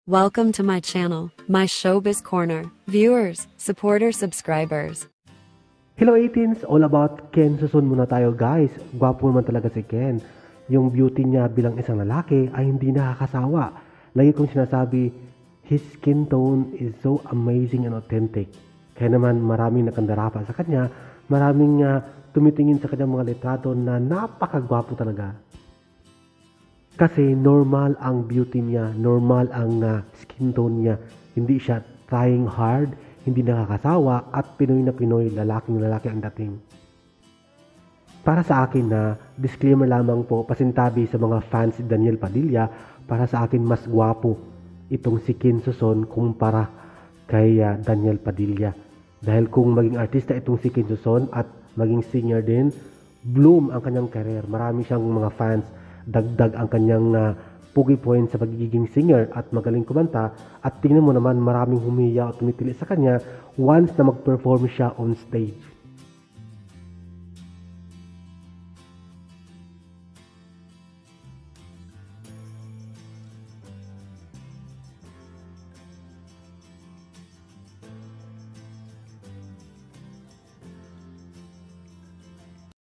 Welcome to my channel, my Showbiz Corner. Viewers, supporters, subscribers. Hello 18s! All about Ken Susun muna tayo guys. Gwapo naman talaga si Ken. Yung beauty niya bilang isang lalaki ay hindi nakakasawa. Lagi kong sinasabi, his skin tone is so amazing and authentic. Kaya naman maraming nakandarapa sa kanya, maraming tumitingin sa kanyang mga litrato na napakagwapo talaga. Kasi normal ang beauty niya, normal ang skin tone niya. Hindi siya trying hard, hindi nakakasawa, at Pinoy na Pinoy, lalaking lalaki ang dating. Para sa akin na, disclaimer lamang po, pasintabi sa mga fans ni Daniel Padilla, para sa akin mas gwapo itong si Ken Susun kumpara kay Daniel Padilla. Dahil kung maging artista itong si Ken Susun at maging singer din, bloom ang kanyang career. Marami siyang mga fans, dagdag ang kanyang pugi point sa pagiging singer at magaling kumanta, at tingnan mo naman maraming humiya at tumitili sa kanya once na mag-perform siya on stage.